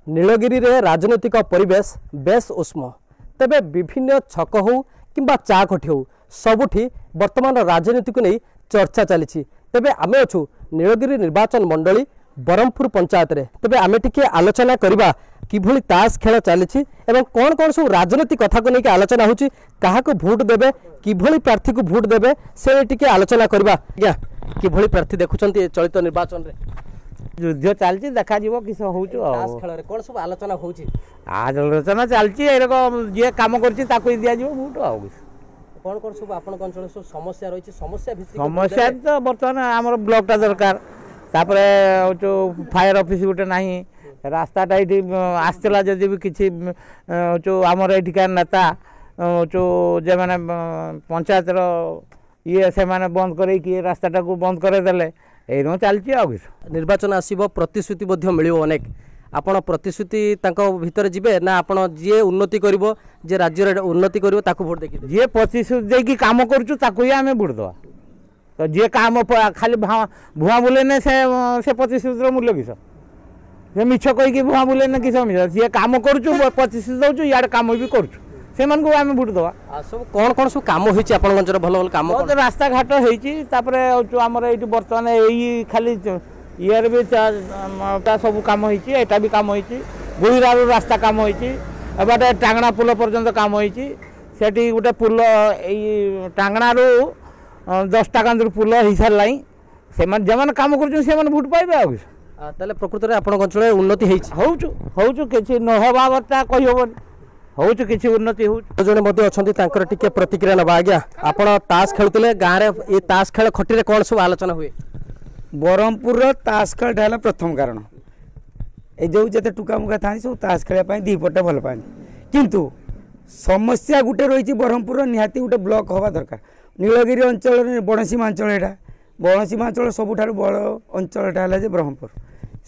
नीलगिरी रे राजनीतिक परिवेश बेस उष्म तेबे विभिन्न छक हो किंबा चा कोठी हो सबुठी वर्तमान राजनीति को नहीं चर्चा चली तेबे आमे अछु नीलगिरी निर्वाचन मंडली बरमपुर पंचायत रे तेबे आमे टिके आलोचना करबा किभली ताश खेल चली एवं कौन कौन सब राजनीति कथा को लेकिन आलोचना होची कहा को भोट देबे किभली प्रार्थी को भोट देबे से टिके आलोचना करबा आज्ञा किभली प्रार्थी देखुचंती चलित निर्वाचन रे युद्ध चलती देखा जीव किस ताश खेल रे कोन सब आलोचना होची आलोचना चलती एरकम जे काम करछि ताको दिया जीव भोट आउ कौन कौन सब आपन अंचल सब समस्या रही समस्या भित्तिक समस्या तो बर्तमान आमर ब्लॉक टा दरकार तापरे जो फायर ऑफिस गोटे नाही रास्ताटा ये आसला जदि भी किसी जो आमर ये नेता जो जे मैंने पंचायत ये से माने बंद कर रास्ताटा को बंद करदेले यही चलती आ निर्वाचन आसब प्रतिश्रुति मिल अनेक आपण प्रतिश्रुति भितर जीवे ना आपण जी उन्नति करिवो जे राज्य उन्नति करिवो ताकू भोट देखि जे प्रतिश्रुति देकी काम करछु ताकू ही आमे भोट दवा तो जे काम खाली भुआ बुले से प्रतिश्रुतिर मूल्य किस से मिछ कहीकि भुआ बुले ना किस मिछ जे काम करछु प्रतिश्रुति दउछु याड काम भी करछु से मन को आमे भोट दवा सब कोन कोन सब काम होइछि आपण गंजर भल भल काम तो रास्ता घाट होइछि तापरे जो हमर एठी वर्तमान एई खाली इयर भी सब कम होइछि एटा भी काम होइछि गुहिरारू रास्ता काम होइछि एबाटे टांगना पुल पर्यंत काम होइछि सेठी गोटे पुल एई टांगनारू 10 टाकांदर पुल हिसाब सारलाई से जमान काम करछन से मन भोट पाइबे आ ताले प्रकृति रे आपण अंचल उन्नति हेछि होउछु किछि न होबावता कहि होबन होउछु किछि उन्नति होउछु जने मध्ये अछंती तांकर टिके प्रतिक्रिया नबा आज्ञा आपण ताश खेलुतले गां रे ए ताश खेल खटी रे कोन सब आलोचना हुए बरमपुर ताश खेल है प्रथम कारण ये जो जिते टुका मुका था सब ताश खेल दीपटे भल पाती किंतु समस्या गोटे रही बरमपुर निहाती गोटे ब्लॉक हवा दरकार नीलगिरी अंचल बणसीमांचल यहाँ बणसीमांचल सबुठ बड़ अंचलटा है ब्रह्मपुर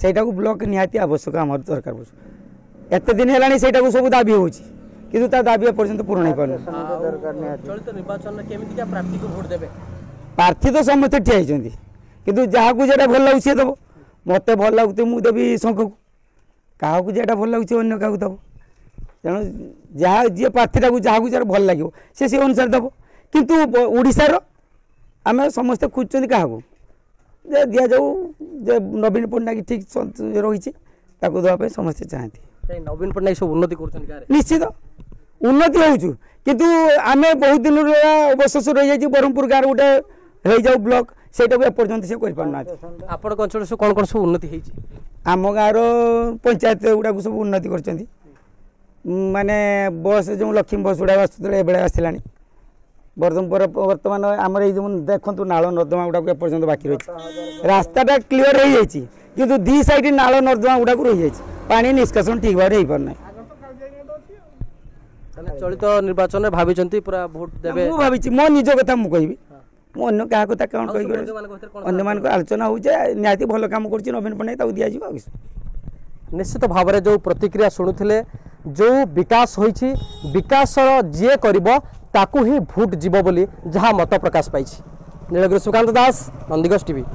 सेटा को ब्लॉक निहाती आवश्यक आम दरकार एत दिन है सब दाबी हो कि दाबी पर्यंत पूर्ण हो पार प्रार्थी तो समस्त ठिया किंतु जहाँ को जेटा भल लगे दब मत भल लगुते मुझे देवी शंख को क्या जेटा भल लगे अन्य क्या दब तेणु जहाँ जी प्रार्थीटा को जहाँ को जरा भल लगे से अनुसार दब किंतु ओडिशार आम समस्ते खोजुं क्या दि जाऊ जे नवीन पट्टनायक ठीक रही देवाई समस्ते चाहती नवीन पट्टनायक सब उन्नति कर निश्चित उन्नति हो किंतु आम बहुत दिन अवशेष रही जाइए ब्रह्मपुर गाँव गोटे हो जाऊ ब्लॉक सेटा को एपर्यंत से कर पारना आपण अंचल से कौन कौन सब उन्नति होइछि आम गाँव पंचायत गुड़ा सब उन्नति कर माने बस जो लक्ष्मी बस गुड़ा आसुले आसला बर्तमान आमर ये देखु नाल नर्दमा गुड़ा एपर्यंत बाकी रही रास्ताटा क्लीयर हो जाइए किंतु दी साइड नाल नर्दमा गुड़ा रही जाइए पानी निष्कासन ठीक भाव हो पारना चलित निर्वाचन में भाभी पूरा भोट देवे भाई मो निज कथा मुझे अन्य क्या कथा कौन कह अन्य मान आलोचना हो निहाती भल कम कर नवीन पट्टनायक दि निश्चित भाव में जो प्रतिक्रिया शुणुले जो विकास होइछि विकास जी करिबो ताकू ही भोट जीव बोली जहाँ मत प्रकाश पाई। नीलगिरी सुकांत दास, नंदीगढ़ टीवी।